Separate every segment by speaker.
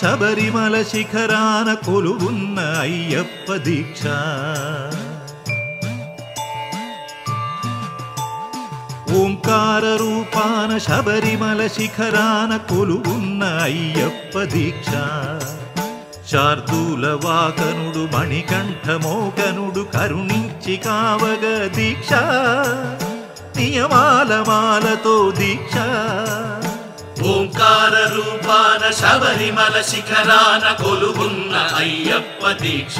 Speaker 1: శబరిమల శిఖరాన కొలువున్న అయ్యప్ప దీక్ష ఓంకార రూపాన శబరిమల శిఖరాన కొలువున్న అయ్యప్ప దీక్ష శార్దూల వాకనుడు మణికంఠమోకనుడు కరుణించి కావగ దీక్ష నియమాల మాలతో దీక్ష
Speaker 2: ఓంకార రూపాన శబరిమల శిఖరాన కొలువున్న అయ్యప్ప దీక్ష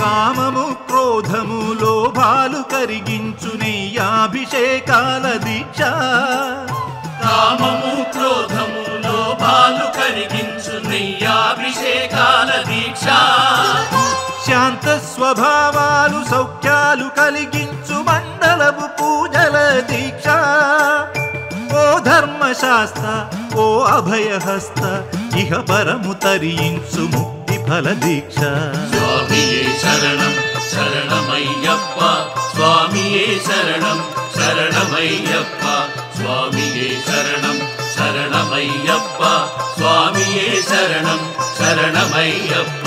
Speaker 1: కామము క్రోధము లోభాలు కరిగించు నెయ్యాభిషేకాల దీక్ష
Speaker 2: కామము క్రోధము లోభాలు కరిగించు నెయ్యాభిషేకాల దీక్ష
Speaker 1: శాంత స్వభావాలు సౌఖ్యాలు కలిగించు మండలపు పూజల దీక్ష ఓ ధర్మశాస్త్ర ఓ అభయహస్త ఇహ పరము తరించు ముక్తి ఫల దీక్ష
Speaker 2: స్వామియే శరణం శరణమయ్యప్ప స్వామియే శరణం శరణమయ్యప్ప స్వామియే శరణం శరణమయ్యప్ప స్వామియే శరణం శరణమయ్యప్ప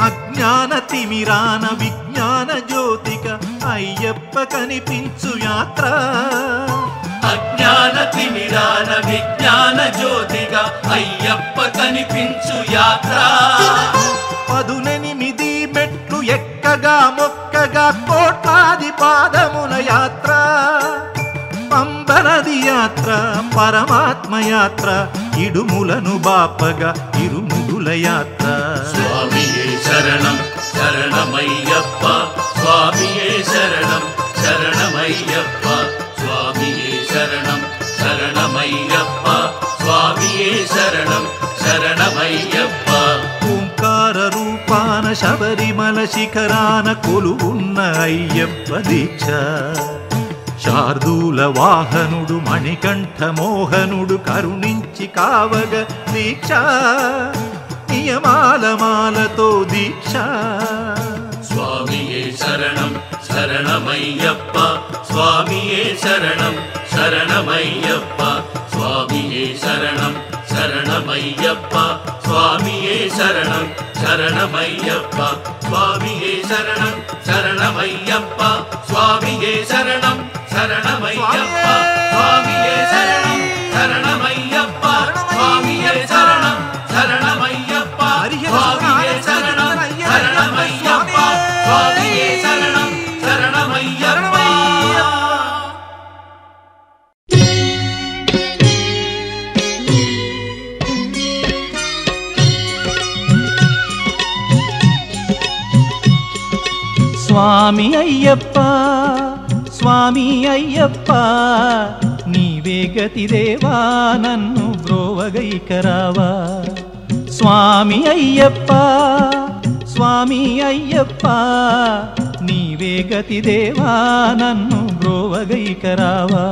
Speaker 1: అజ్ఞాన తిమిరాన విజ్ఞాన జ్యోతిక అయ్యప్ప కనిపించు యాత్ర
Speaker 2: అజ్ఞాన తిమిరాన విజ్ఞాన జ్యోతిగా అయ్యప్ప కనిపించు యాత్ర
Speaker 1: 18 మెట్లు ఎక్కగా మొక్కగా కోట్లాది పాదముల యాత్ర పంబనది యాత్ర పరమాత్మ యాత్ర ఇడుములను బాపగా ఇరుముడుల యాత్ర
Speaker 2: స్వామియే శరణం శరణమయ్యప్ప స్వామియే శరణం శరణమయ్యప్ప స్వామియే శరణం శరణమయ్యప్ప స్వామియే శరణం శరణమయ్యప్ప
Speaker 1: ఓంకార రూపాన శబరిమల శిఖరాన కొలువున్న అయ్యప్ప దీక్ష శార్దూల వాహనుడు మణికంఠ మోహనుడు కరుణించి కావగ దీక్ష నియమాల మాలతో దీక్ష
Speaker 2: స్వామియే శరణం శరణమయ్యప్ప స్వామియే శరణం శరణమయ్యప్ప స్వామియే శరణం శరణమయ్యప్ప స్వామియే శరణం శరణమయ్యప్ప స్వామియే శరణం శరణమయ్యప్ప స్వామియే శరణం శరణమయ్యప్ప స్వామియే శరణం శరణమయ్యప్ప స్వామియే శరణం శరణమయ్యప్ప స్వామియే శరణం శరణమయ్యప్ప స్వామియే శరణం శరణమయ్యప్ప
Speaker 1: స్వామి అయ్యప్ప స్వామి అయ్యప్ప నీవే గతి దేవా నన్ను బ్రోవగైకరావా స్వామి అయ్యప్ప స్వామి అయ్యప్ప నీవే గతి దేవా నన్ను బ్రోవగైకరావా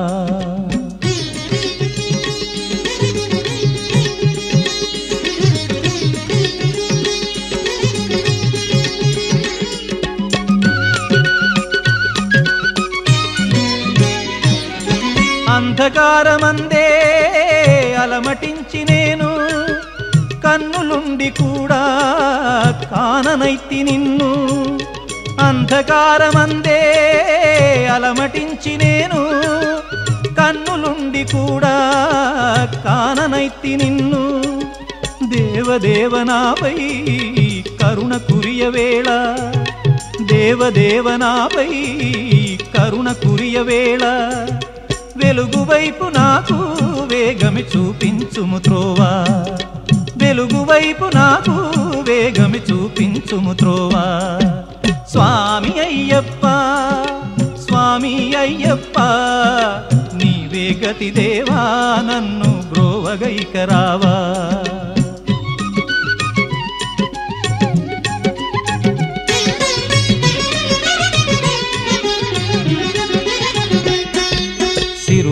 Speaker 1: అంధకారమందే అలమటించి నేను కన్నులుండి కూడా కాననైతి నిన్ను అంధకారమందే అలమటించి నేను కన్నులుండి కూడా కాననైతి నిన్ను దేవదేవనాపై కరుణ కురియవేళ దేవదేవనాపై కరుణ కురియవేళ వెలుగు వైపు నాకు వేగమి చూపించుము త్రోవా వెలుగు వైపు నాకు వేగమి చూపించుము త్రోవా స్వామి అయ్యప్ప స్వామి అయ్యప్ప నీవే గతి దేవా నన్ను బ్రోవగైకరావా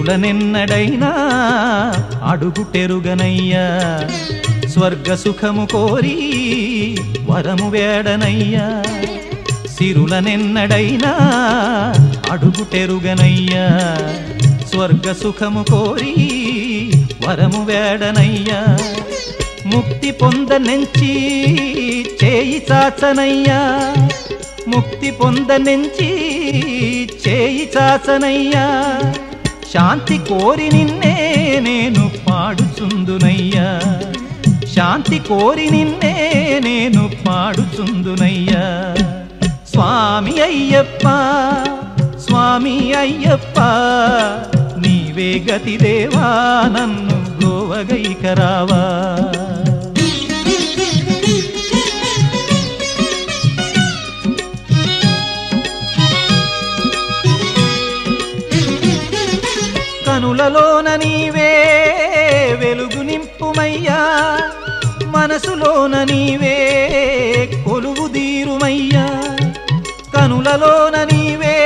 Speaker 1: సిరులనెన్నడైనా అడుగుటెరుగనయ్యా స్వర్గ సుఖము కోరి వరము వేడనయ్యా సిరులనెన్నడైనా అడుగుటెరుగనయ్యా స్వర్గ సుఖము కోరి వరము వేడనయ్యా ముక్తి పొందనెంచి చేయి చాచనయ్యా ముక్తి పొందనెంచి చేయి చాచనయ్యా శాంతి కోరి నిన్నే నేను పాడుచుందునయ్యా శాంతి కోరి నిన్నే నేను పాడుచుందునయ్యా స్వామి అయ్యప్ప స్వామి అయ్యప్ప నీవే గతి దేవా నన్ను బ్రోవగైకరావా కనులలోన నీవే వెలుగు నింపుమయ్యా మనసులోన నీవే కొలువు దీరుమయ్యా కనులలోన నీవే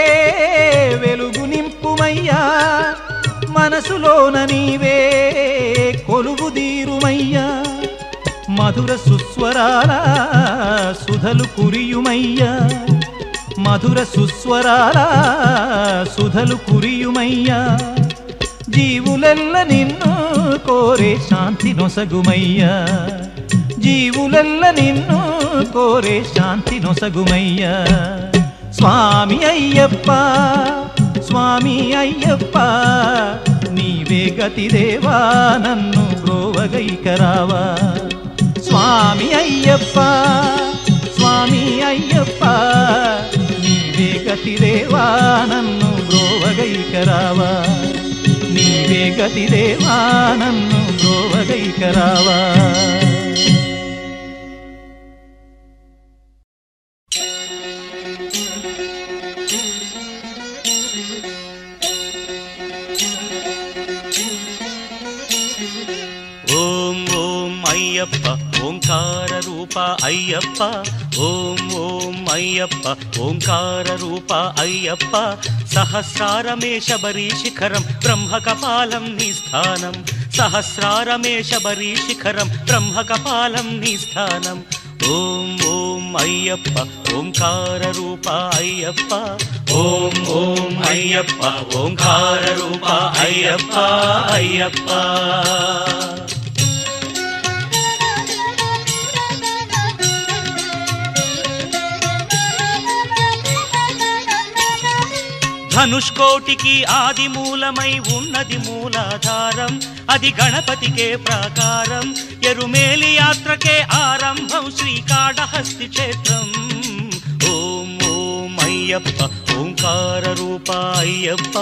Speaker 1: వెలుగు నింపుమయ్యా మనసులోన నీవే కొలువు దీరుమయ్యా మధుర సుస్వరాల సుధలు కురియుమయ్యా మధుర సుస్వరాల సుధలు కురియుమయ్యా జీవులెల్ల నిన్ను కోరే శాంతి నొసగుమయ్యా జీవులెల్ల నిన్ను కోరే శాంతి నొసగుమయ్యా స్వామి అయ్యప్ప స్వామి అయ్యప్ప నీవే గతి దేవా నన్ను బ్రోవగైకరావా స్వామి అయ్యప్ప స్వామి అయ్యప్ప నీవే గతి దేవా నన్ను బ్రోవగైకరావా నీవే గతి దేవా నన్ను బ్రోవగైకరావా
Speaker 3: ఓం ఓం అయ్యప్ప ఓంకార రూప అయ్యప్ప ఓం ఓం అయ్యప్ప ఓంకార రూప అయ్యప్ప సహస్రారమే శబరీ శిఖరం బ్రహ్మకపాలం నీ స్థానం సహస్రారమే శబరీ శిఖరం బ్రహ్మకపాలం నీ స్థానం ఓం ఓం అయ్యప్ప ఓంకార రూప అయ్యప్ప ఓం ఓం అయ్యప్ప ఓంకార రూప అయ్యప్ప అయ్యప్ప ధనుష్కోటికి ఆది మూలమై ఉన్నది మూలాధారం అది గణపతికే ప్రాకారం ఎరుమేలి యాత్రకే ఆరంభం శ్రీకాళహస్తి క్షేత్రం ఓం ఓం అయ్యప్ప ఓంకార రూప అయ్యప్ప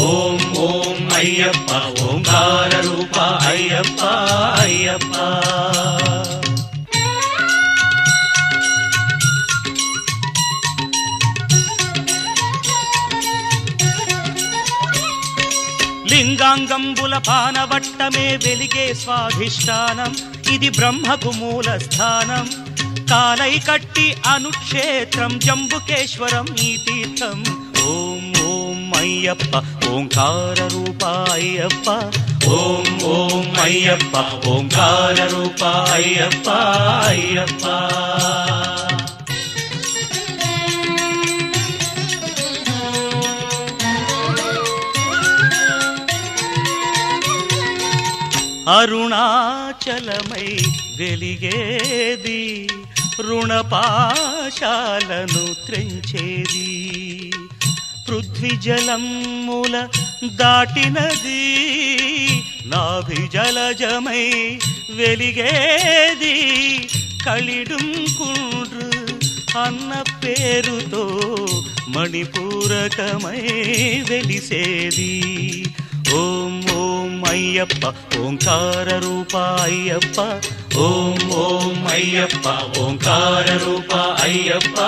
Speaker 3: ఓం ఓం అయ్యప్ప ఓంకార రూప అయ్యప్ప అయ్యప్ప లింగాంగంబుల పానవట్టమే వెలిగే స్వాధిష్టానం ఇది బ్రహ్మకు మూల స్థానం కాలై కట్టి అనుక్షేత్రం జంబుకేశ్వరం ఈ తీర్థం ఓం ఓం అయ్యప్ప ఓంకార రూప అయ్యప్ప ఓం ఓం అయ్యప్ప ఓంకార రూప అయ్యప్ప అయ్యప్ప అరుణాచలమై వెలిగేది రుణపాశాలను త్రెంచేది పృథ్వీజలముల దాటినది నాభిజలజమై వెలిగేది కలిడుంకుండ్రు అన్న పేరుతో మణిపూరకమై వెలిసేది ఓం ఓం అయ్యప్ప ఓంకార రూప అయ్యప్ప ఓం ఓం అయ్యప్ప ఓంకార రూప అయ్యప్ప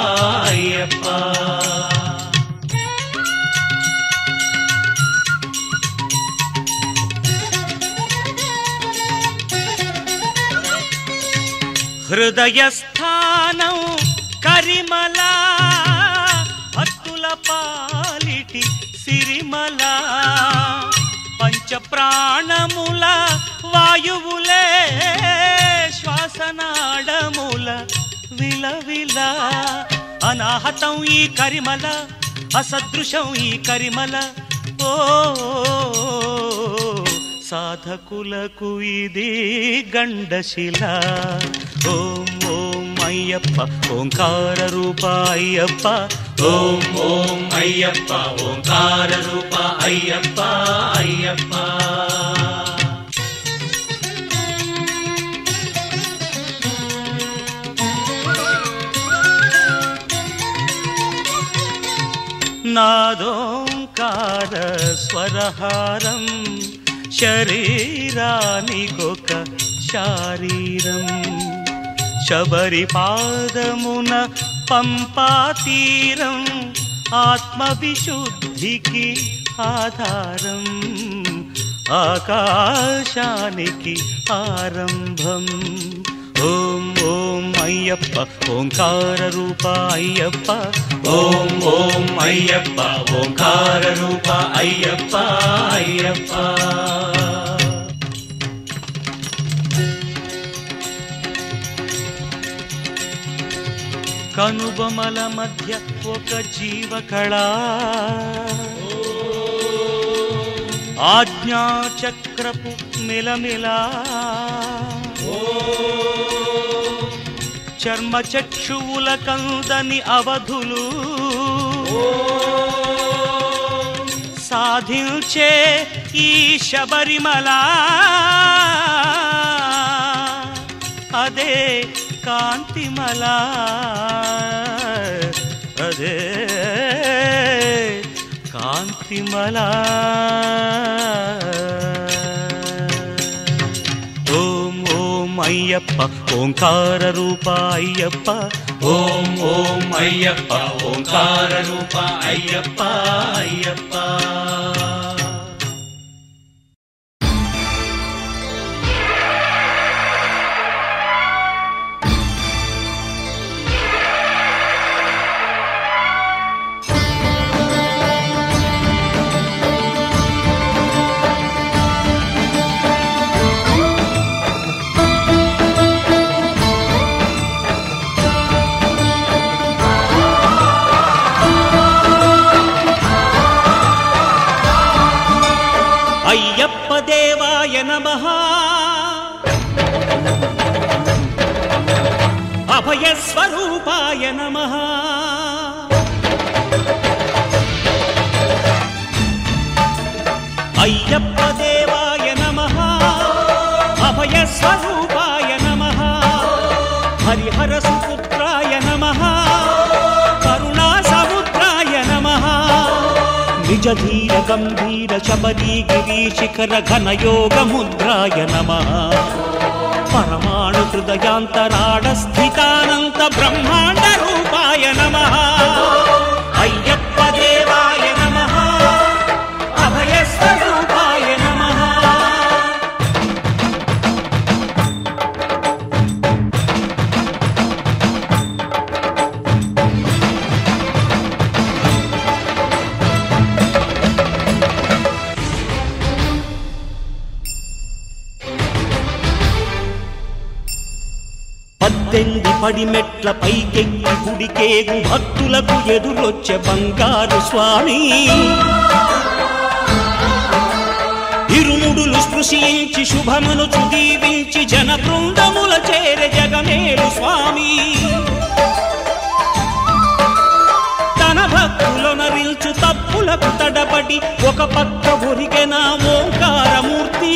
Speaker 3: అయ్యప్ప హృదయస్థానం కరిమల భక్తుల పాలిటి సిరిమల పంచప్రాణముల వాయువులే శ్వాసనాడముల విలవిల అనాహతం ఈ కరిమల అసదృశం ఈ కరిమల ఓ సాధకులకు ఇది గండశిల ఓం ఓం అయ్యప్ప ఓంకార రూప అయ్యప్ప
Speaker 2: ఓం ఓం అయ్యప్ప ఓంకార రూప అయ్యప్ప అయ్యప్ప
Speaker 3: నాదోంకార స్వరహారం శరీరానికొక శారీరం శబరి పాదమున పంపాతీరం ఆత్మవిశుద్ధికి ఆధారం ఆకాశానికి ఆరంభం ఓం ఓం అయ్యప్ప ఓంకార రూప అయ్యప్ప
Speaker 2: ఓం ఓం అయ్యప్ప ఓంకార రూప అయ్యప్ప అయ్యప్ప
Speaker 3: కనుబొమల మధ్య ఒక జీవకళ ఆజ్ఞాచక్రపు మిలమిల చర్మచక్షువుల కందని అవధులు సాధించే ఈ శబరిమల అదే కాంతిమల అదే కాంతిమల ఓం ఓం అయ్యప్ప ఓంకార రూప అయ్యప్ప
Speaker 2: ఓం ఓం అయ్యప్ప ఓంకార రూప అయ్యప్ప అయ్యప్ప
Speaker 3: అయ్యప్ప దేవాయ నమః అభయ స్వరూపాయ నమః అయ్యప్ప దేవాయ నమః అభయ స్వరూపాయ నమః హరిహర సుపుత్రాయ నమః కరుణా సముద్రాయ నమః నిజ ధీర గంభీర శబరీ గిరి శిఖర ఘన యోగ ముద్రాయ నమః పరమాణు హృదయాంతరాడ స్థితానంత బ్రహ్మాండ రూపాయ నమః అయ్యప్ప దేవాయ నమః అభయ స్వరూపాయ నమః పద్దెనిమిది పడిమెట్ల పైకెక్కి గుడికేగు భక్తులకు ఎదురొచ్చే బంగారు స్వామి ఇరుముడులు స్పృశించి శుభమును దీవించి జన బృందముల చేరే జగమేలు స్వామి తన భక్తులొనరించు తప్పులకు తడబడి ఒక పక్క ఒరిగెన ఓంకారమూర్తి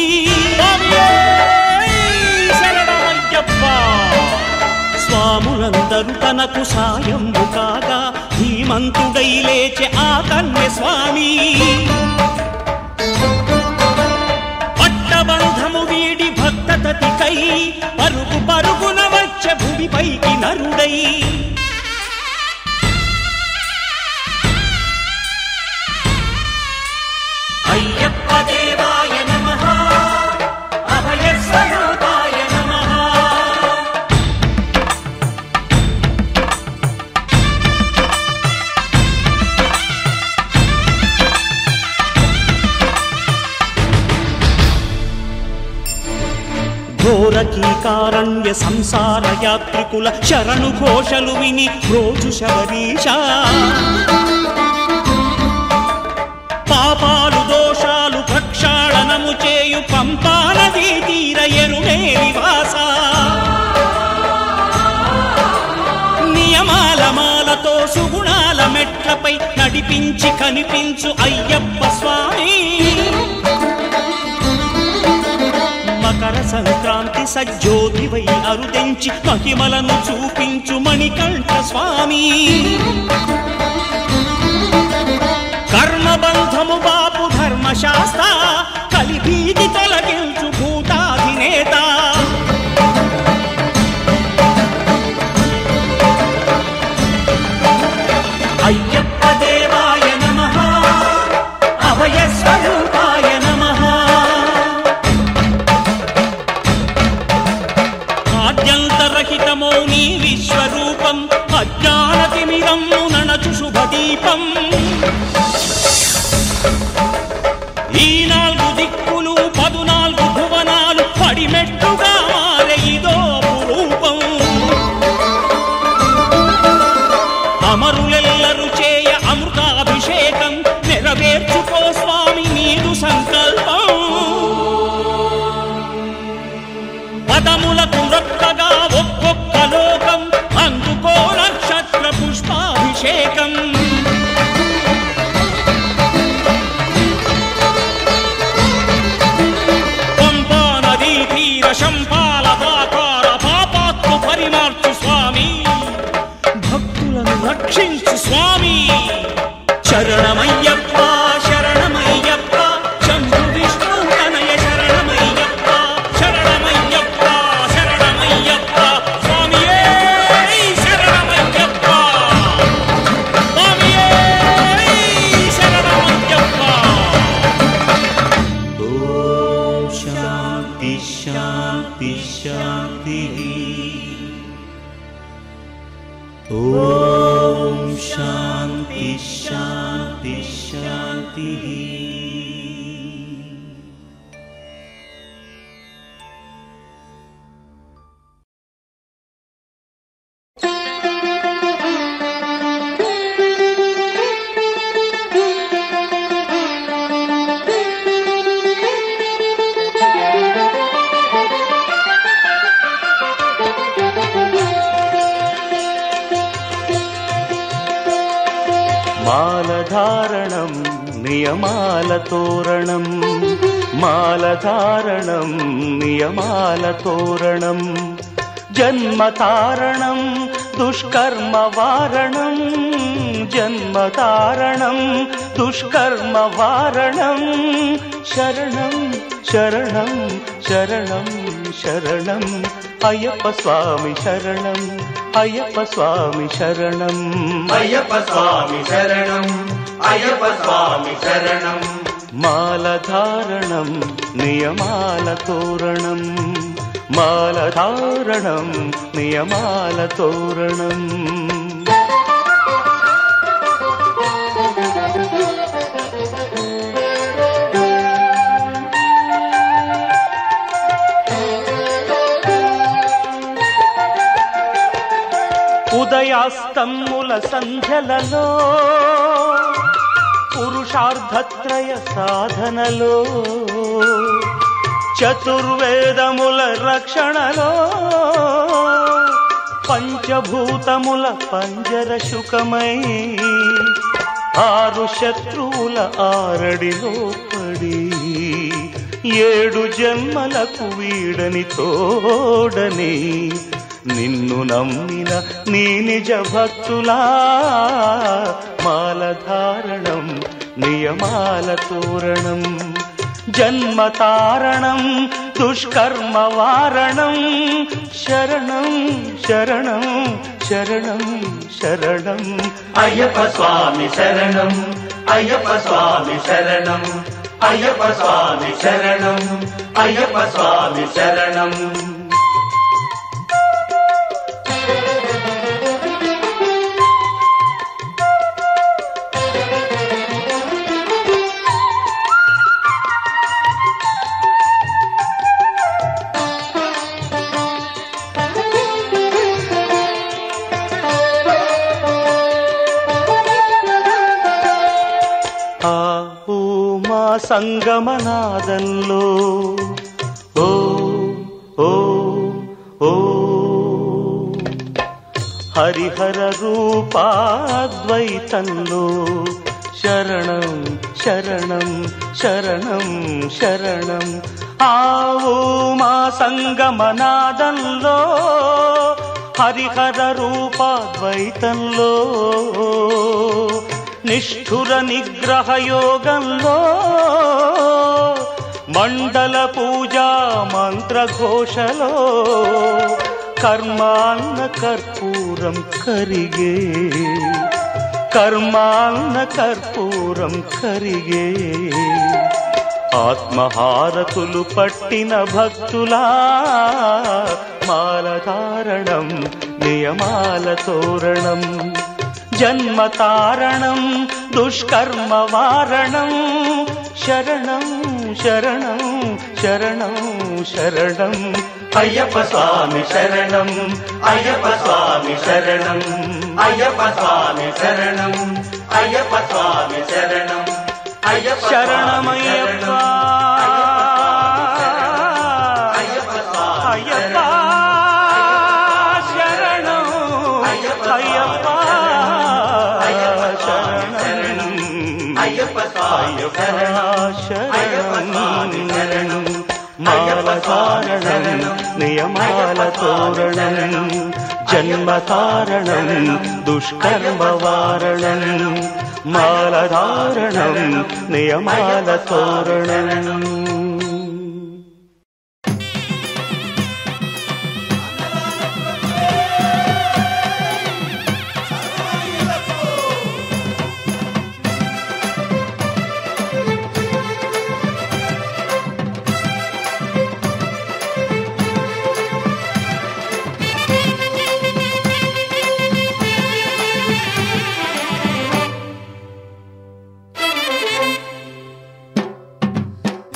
Speaker 3: స్వాములందరూ తనకు సాయంబు కాగా ధీమంతుడై లేచే ఆ కన్య స్వామి పట్టబంధము వీడి భక్తతతికై పరుగు పరుగున వచ్చే భూమిపైకి నరుడై అయ్యప్ప దేవాయ నమః అభయ స్వరూపాయ నమః దండకారణ్య సంసార యాత్రికుల శరణు ఘోషలు విని రోజు శబరీశ పాపాలు దోషాలు ప్రక్షాళనము చేయు పంపా నదీ తీర ఎరుమేలి వాస నియమాల మాలతో సుగుణాల మెట్లపై నడిపించి కనిపించు అయ్యప్ప స్వామి మకర సంక్రాంతి సజ్జోతివై అరుదెంచి మహిమలను చూపించు మణికంఠ స్వామి కర్మబంధము బాపు ధర్మశాస్త్ర కలిభీతి తొలగించు భూతాధినేత అయ్యప్ప దేవాయ నమః అభయ స్వరూపాయ నమః ఆద్యంతరహితమో నీ విశ్వరూపం అజ్ఞానతిమిరము నణచు శుభదీపం ఈ 4 దిక్కులు 14 భువనాలు పడిమెట్టుగా మారే ఇదో రూపం అమరులెల్లరు చేయ అమృతాభిషేకం నెరవేర్చుకో స్వామి నీదు సంకల్పం పదములకు రొక్కగా ఒక్కొక్క లోకం అందుకో నక్షత్ర పుష్పాభిషేకం పంపా నదీ తీర శంపాల దాకార పాపాత్మ పరిమార్చు స్వామి భక్తులను రక్షించు స్వామి శరణమయ్యప్ప శరణమయ్యప్ప శంభు విష్ణు తనయ శరణమయ్యప్ప శరణమయ్యప్ప శరణమయ్యప్ప స్వామియే శరణమయ్యప్ప స్వామియే శరణమయ్యప్ప ఓం శాంతి శాంతి శాంతి ఓం శాంతి శాంతి శాంతి
Speaker 4: మాలధారణం నియమాల తోరణం మాలధారణం నియమాల తోరణం జన్మతారణం దుష్కర్మ వారణం జన్మతారణం దుష్కర్మ వారణం శరణం శరణం శరణం శరణం అయ్యప్ప స్వామి శరణం అయ్యప్ప స్వామి శరణం
Speaker 2: అయ్యప్ప స్వామి శరణం అయ్యప్ప స్వామి శరణం
Speaker 4: మాలధారణం నియమాల తోరణం మాలధారణం నియమాల తోరణం ఉదయాస్తముల సంధ్యలలో పురుషార్థత్రయ సాధనలో చతుర్వేదముల రక్షణలో పంచభూతముల పంజర శుకమై 6 శత్రువుల ఆరడిలో పడి 7 జన్మలకు వీడని తోడని నిన్ను నమ్మిన నీ నిజ భక్తులా మాలధారణం నియమాల తోరణం జన్మతారణం దుష్కర్మ వారణం శరణం శరణం శరణం శరణం
Speaker 2: అయ్యప్ప స్వామి శరణం అయ్యప్ప స్వామి శరణం అయ్యప్ప స్వామి శరణం అయ్యప్ప స్వామి శరణం
Speaker 4: సంగమనాదంలో ఓ ఓ ఓ హరిహర రూపాద్వైతంలో శరణం శరణం శరణం శరణం ఆవు మా సంగమనాదంలో హరిహర రూపాద్వైతంలో నిష్ఠుర నిగ్రహ యోగంలో మండల పూజా మంత్రఘోషలో కర్మాన్న కర్పూరం కరిగే కర్మాన్న కర్పూరం కరిగే ఆత్మహారతులు పట్టిన భక్తులా మాలధారణం నియమాల తోరణం జన్మతారణం దుష్కర్మ వారణం శరణం శరణం శరణం శరణం
Speaker 2: అయ్యప్ప స్వామి శరణం అయ్యప్ప స్వామి శరణం అయ్యప్ప స్వామి శరణం అయ్యప్ప స్వామి శరణం అయ్యప్ప
Speaker 4: శరణమయ్యప్ప
Speaker 2: అయ్యప్ప స్వామి
Speaker 4: అయ్యప్ప శరణం అయ్యప్ప శరణం
Speaker 2: అయ్యప్ప స్వామి
Speaker 4: శరణం మాలధారణం నియమాల తోరణం జన్మతారణం దుష్కర్మ వారణం మాలధారణం నియమాల తోరణం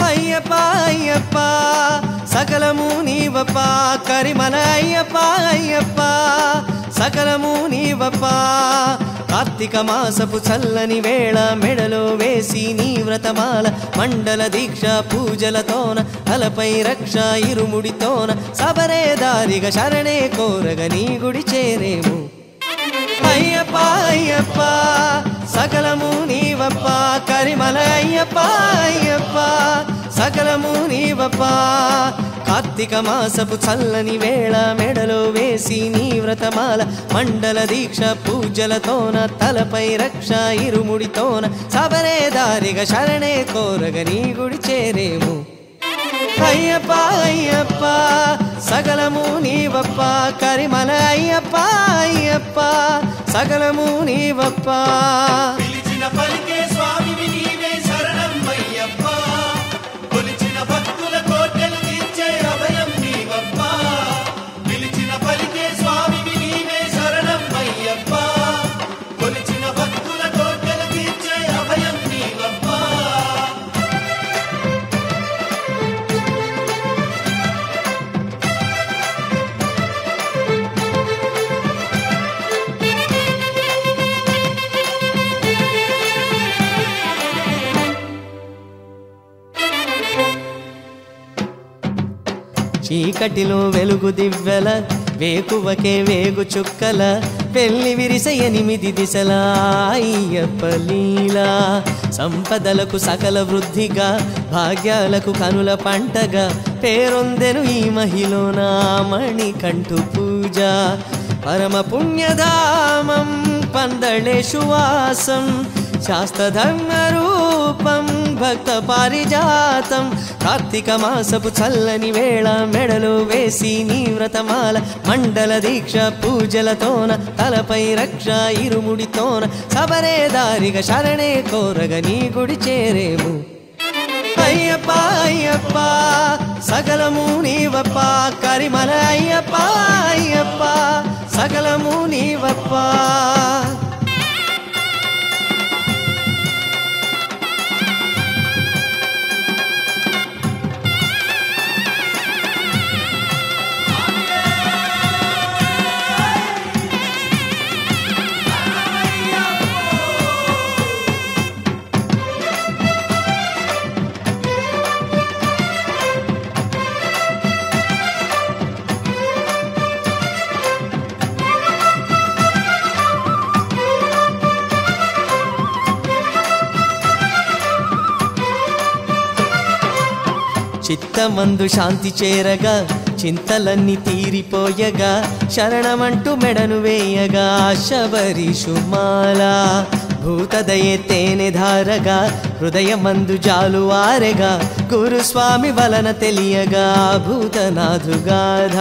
Speaker 5: అయ్యప్ప సకలము నీవప్ప కరిమల అయ్యప్ప అయ్యప్ప సకలము నీవప్ప కార్తీక మాసపు చల్లని వేళ మెడలో వేసి నీ వ్రతమాల మండల దీక్ష పూజలతోన తలపై రక్ష ఇరుముడితోన సబరే దారిగా శరణే కోరగ నీ గుడి చేరేము అయ్యప్ప అయ్యప్ప సకలము నీవప్ప కరిమల అయ్యప్ప అయ్యప్ప సకలము నీవప్ప కార్తీక మాసపు చల్లని వేళ మెడలో వేసి నీ వ్రతమాల మండల దీక్ష పూజలతోన తలపై రక్ష ఇరుముడితోన సబరే దారిగా శరణే కోరగ నీ గుడి చేరేము అయ్యప్ప అయ్యప్ప సకలము నీవప్ప కరిమల అయ్యప్ప అయ్యప్ప సకలము నీవప్ప
Speaker 6: పిలిచిన పలికే స్వామివి నీవే శరణం అయ్యప్ప కొలిచిన భక్తుల కోటలు తీర్చే అభయం నీవప్ప పిలిచిన పలికే స్వామివి నీవే శరణం అయ్యప్ప కొలిచిన భక్తుల కోటలు తీర్చే అభయం నీవప్ప
Speaker 5: చీకటిలో వెలుగు దివ్వెల వేకువకే వేగు చుక్కల పెళ్లి విరిస 8 దిశల అయ్యప్ప లీలా సంపదలకు సకల వృద్ధిగా భాగ్యాలకు కనుల పంటగా పేరొందెను ఈ మహిళన మణికంఠు పూజ పరమ పుణ్యధామం పందళేషు వాసం శాస్త్రధర్మ రూపం భక్త పారిజాతం కార్తీక మాసపు చల్లని వేళ మెడలో వేసి నీ వ్రతమాల మండల దీక్ష పూజలతోన తలపై రక్ష ఇరుముడితోన సబరే దారిగా శరణే కోరగ నీ గుడి చేరేము అయ్యప్ప అయ్యప్ప సకలము నీవప్ప కరిమల అయ్యప్ప అయ్యప్ప సకలము నీవప్ప చిత్తమందు శాంతి చేరగా చింతలన్నీ తీరిపోయగా శరణమంటూ మెడను వేయగా శబరిషుమాల భూతదయే తేనె ధారగా హృదయమందు జాలువారెగా గురుస్వామి వలన తెలియగా భూతనాథుగాధ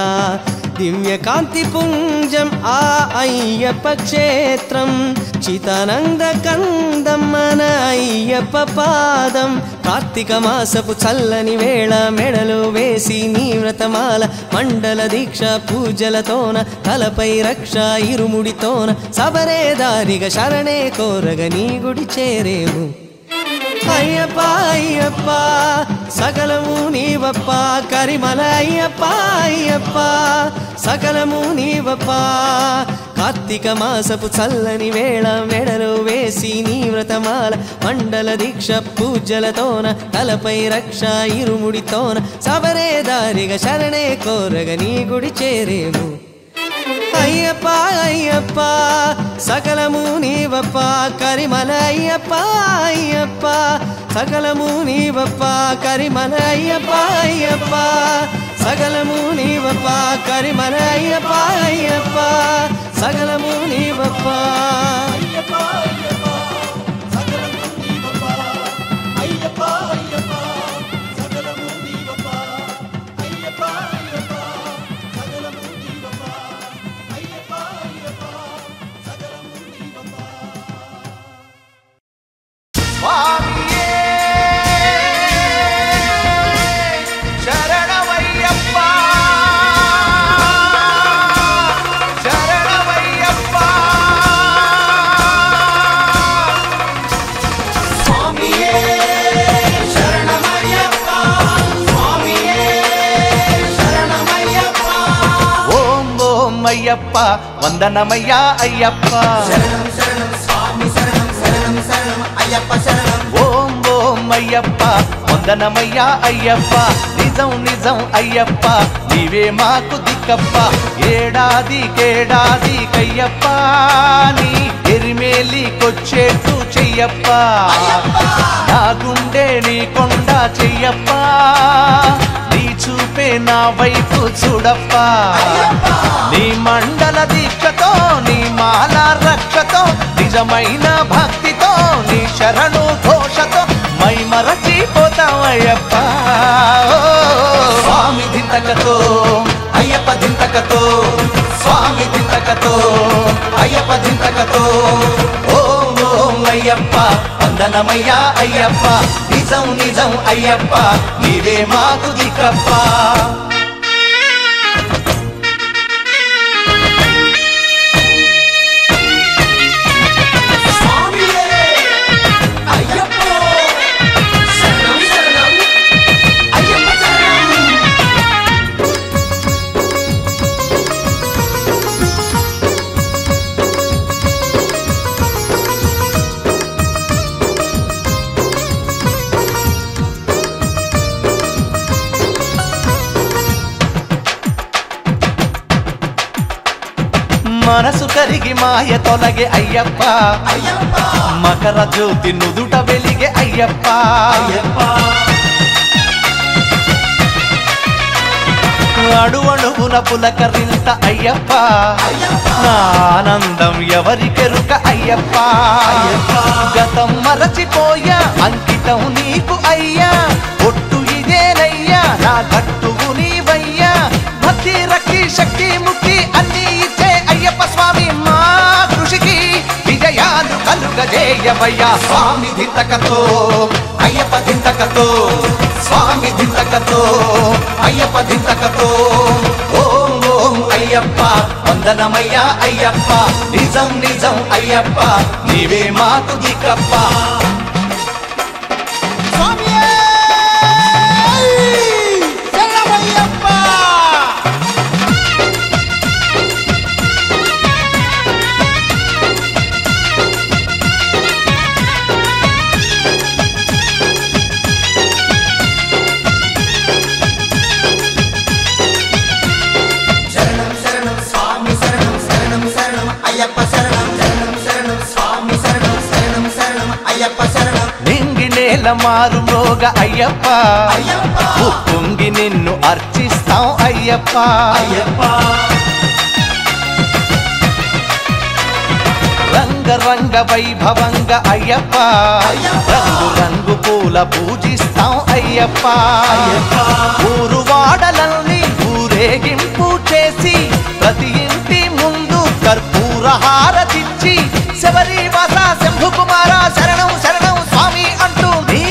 Speaker 5: దివ్యకాంతి పుంజం ఆ అయ్యప్ప క్షేత్రం చితానంద కందం మన అయ్యప్ప పాదం కార్తీక మాసపు చల్లని వేళ మెడలో వేసి నీ వ్రతమాల మండల దీక్ష పూజలతోన తలపై రక్ష ఇరుముడితోన సబరే దారిగా శరణే కోరగ నీ గుడి చేరేము అయ్యప్ప అయ్యప్ప సకలము నీవప్ప కరిమల అయ్యప్ప అయ్యప్ప సకలము నీవప్ప కార్తీక మాసపు చల్లని వేళ మెడలో వేసి నీ వ్రతమాల మండల దీక్ష పూజలతోన తలపై రక్ష ఇరుముడితోన సబరే దారిగా శరణే కోరగ నీ గుడి చేరేము అయ్యప్ప అయ్యప్ప సకలము నీవప్ప కరిమల అయ్యప్ప అయ్యప్ప సకలము నీవప్ప కరిమల అయ్యప్ప అయ్యప్ప సకలము నీవప్ప కరిమల అయ్యప్ప అయ్యప్ప సకలము నీవప్ప
Speaker 6: అయ్యప్ప అయ్యప్ప సకలము నీవప్ప అయ్యప్ప అయ్యప్ప సకలము నీవప్ప అయ్యప్ప అయ్యప్ప సకలము నీవప్ప అయ్యప్ప అయ్యప్ప సకలము నీవప్ప స్వామియే శరణమయ్యప్ప శరణమయ్యప్ప స్వామియే శరణమయ్యప్ప స్వామియే శరణమయ్యప్ప
Speaker 2: ఓం ఓం అయ్యప్ప వందనమయ్యా అయ్యప్ప
Speaker 6: శరణం శరణం స్వామి శరణం శరణం శరణం అయ్యప్ప శరణం
Speaker 2: ఓం ఓం అయ్యప్ప వందనమయ్యా అయ్యప్ప నిజం నిజం అయ్యప్ప నీవే మాకు దిక్కప్ప ఏడాది కయ్యప్ప నీ ఎరిమేలికొచ్చేట్టు చెయ్యప్ప నా గుండె నీ కొండ చెయ్యప్ప నీ చూపే నా వైపు చూడప్ప నీ మండల దీక్షతో నీ మాల రక్షతో నిజమైన భక్తితో నీ శరణు ఘోషతో మై మరచిపోతామయ్యప్ప
Speaker 6: స్వామి దింతకతో అయ్యప్ప దింతకతో స్వామి దింతకతో అయ్యప్ప దింతకతో ఓం ఓం అయ్యప్ప వందనమయ్యా అయ్యప్ప నిజం నిజం అయ్యప్ప నీవే మాకు దిక్కప్ప
Speaker 2: మనసు కరిగి మాయ తొలగే అయ్యప్ప మకర జ్యోతి నుదుట వెలిగే అయ్యప్ప అడువణువున పులకరింత అయ్యప్ప నా ఆనందం ఎవరికెరుక అయ్యప్ప గతం మరచిపోయా అంకితం నీకు అయ్యా ఒట్టు ఇదేనయ్యా నా గట్టువు నీవయ్యా భక్తి రక్తి శక్తి ముక్తి అన్ని ఇచ్చే అయ్యప్ప స్వామి మా కృషికి విజయాలు కలుగజేయవయ్యా
Speaker 6: స్వామి దింతకతో అయ్యప్ప దింతకతో స్వామి దింతకతో అయ్యప్ప దింతకతో ఓం ఓం అయ్యప్ప వందనమయ్యా అయ్యప్ప నిజం నిజం అయ్యప్ప నీవే మాకు దిక్కప్ప
Speaker 2: వేల మారు మ్రోగ అయ్యప్ప ఉప్పొంగి నిన్ను అర్చిస్తాం అయ్యప్ప రంగ వైభవంగా అయ్యప్ప రంగు రంగు పూల పూజిస్తాం అయ్యప్ప ఊరు వాడలల్ని ఊరేగింపు చేసి ప్రతి ఇంటి ముందు కర్పూర హారతిచ్చి శబరి వాస శంభు కుమార శరణం శరణం స్వామి అంటూ నీ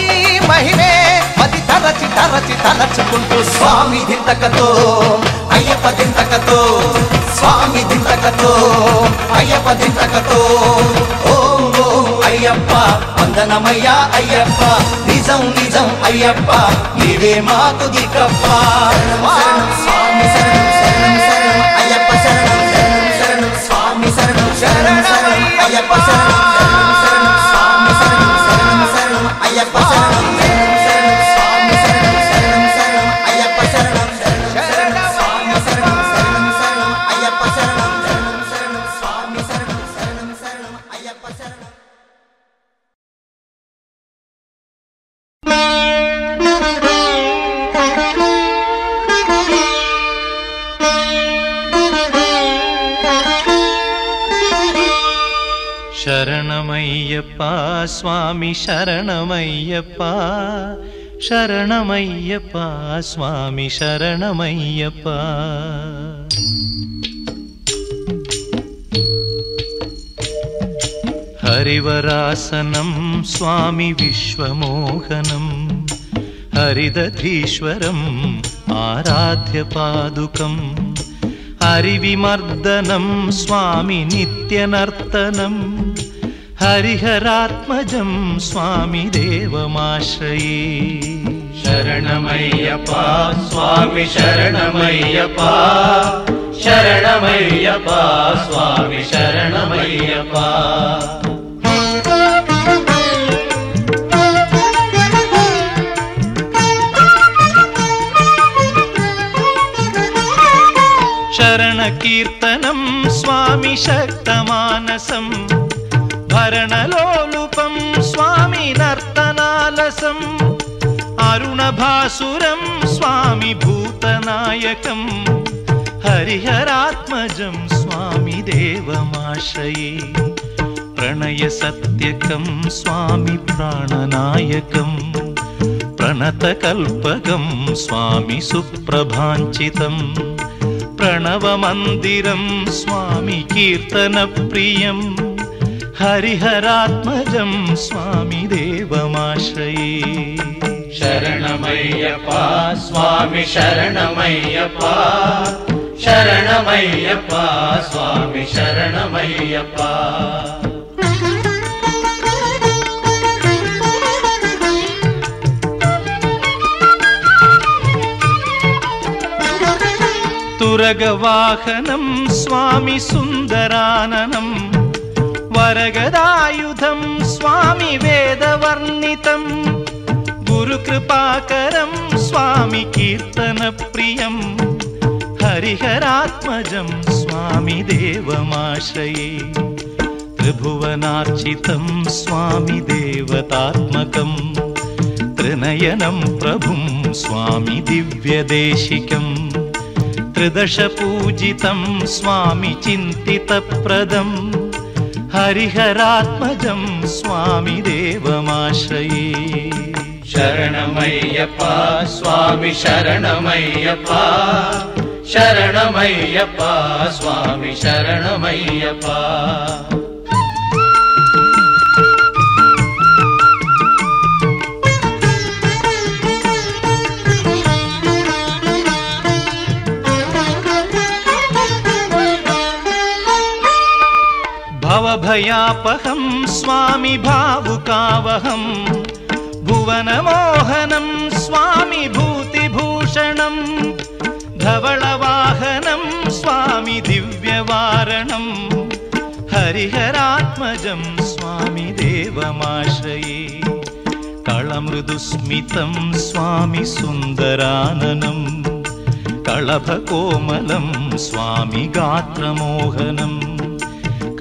Speaker 2: మహిమే మది తరచి తరచి తలచుకుంటూ స్వామి దింతకతో అయ్యప్ప దింతకతో స్వామి దింతకతో అయ్యప్ప దింతకతో ఓం ఓం అయ్యప్ప వందనమయ్యా అయ్యప్ప నిజం నిజం అయ్యప్ప నీవే మాకు దిక్కప్ప
Speaker 6: స్వామి శరణం శరణం శరణం అయ్యప్ప శరణం శరణం శరణం స్వామి శరణం శరణం శరణం అయ్యప్ప శరణం శరణం శరణం స్వామి శరణం శరణం శరణం అయ్యప్ప శరణం శరణం శరణం స్వామి శరణం శరణం శరణం అయ్యప్ప శరణం శరణం శరణం స్వామి శరణం శరణం శరణం అయ్యప్ప శరణం శరణం శరణం స్వామి శరణం శరణం శరణం అయ్యప్ప శరణం
Speaker 1: శరణమయ్యప్ప స్వామి శరణమయ్యప్ప శరణమయ్యప్ప స్వామి శరణమయ్యప్ప హరివరాసనం స్వామి విశ్వమోహనం హరిదధీశ్వరం ఆరాధ్య పాదుకం హరివిమర్దనం స్వామి నిత్యనర్తనం హరిహరాత్మజం స్వామి దేవమాశ్రయే
Speaker 3: శరణమయ్యప్ప స్వామి శరణమయ్యప్ప శరణమయ్యప్ప స్వామి శరణమయ్యప్ప
Speaker 1: శరణ కీర్తనం స్వామి శక్తమానసం భరణలోలుపం స్వామి నర్తనాలసం అరుణభాసురం స్వామి భూతనాయకం హరిహరాత్మజం స్వామి దేవమాశ్రయే ప్రణయ సత్యకం స్వామి ప్రాణనాయకం ప్రణతకల్పకం స్వామి సుప్రభాంచితం ప్రణవమందిరం స్వామి కీర్తన ప్రియం హరిహరాత్మజం స్వామి దేవమాశ్రయే
Speaker 3: శరణమయ్యప్ప స్వామి శరణమయ్యప్ప శరణమయ్యప్ప స్వామి శరణమయ్యప్ప
Speaker 1: తురగవాహనం స్వామి సుందరాననం వరగదాయుధం స్వామి వేదవర్ణితం గురుకృపాకరం స్వామి కీర్తన ప్రియం హరిహరాత్మజం స్వామి దేవమాశ్రయే త్రిభువనార్చితం స్వామి దేవతాత్మకం త్రినయనం ప్రభుం స్వామి దివ్యదేశికం త్రిదశ పూజితం స్వామి చింతితప్రదం హరిహరాత్మజం స్వామి దేవమాశ్రయే
Speaker 3: శరణమయ్యప్ప స్వామి శరణమయ్యప్ప శరణమయ్యప్ప స్వామి శరణమయ్యప్ప
Speaker 1: భవభయాపహం స్వామి భావుకావహం భువనమోహనం స్వామి భూతిభూషణం ధవళవాహనం స్వామి దివ్యవారణం హరిహరాత్మజం స్వామి దేవమాశ్రయే కళమృదుస్మితం స్వామి సుందరాననం కళభకోమలం స్వామి గాత్రమోహనం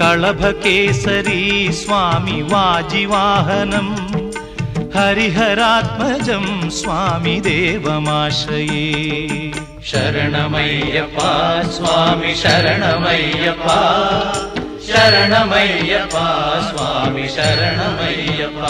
Speaker 1: కళభకేసరీ స్వామి వాజివాహనం హరిహరాత్మజం స్వామి దేవమాశ్రయే. శరణమయ్యప్ప స్వామి శరణమయ్యప్ప, శరణమయ్యప్ప స్వామి శరణమయ్యప్ప.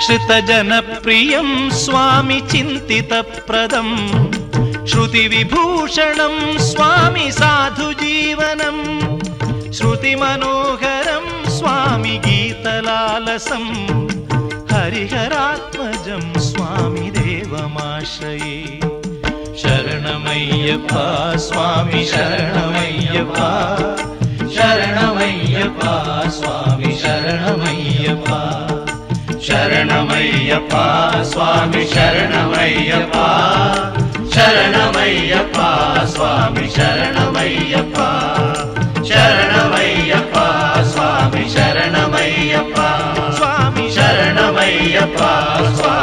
Speaker 1: శ్రుతజనప్రియం స్వామి చింతితప్రదం, श्रुतिविभूषणं स्वामी साधुजीवनं, श्रुतिमनोहरं स्वामी गीतलालसं, हरिहरात्मजं स्वामी देवमाश्रये. शरणमय्यप्प स्वामी शरणमय्यप्प, शरणमय्यप्प स्वामी शरणमय्यप्प, शरणमय्यप्प स्वामी शरणमय्यप्प, शरणमय्यप्प स्वामी शरणमय्यप्प, शरणमय्यप्प स्वामी शरणमय्यप्प, स्वामी शरणमय्यप्प स्वामी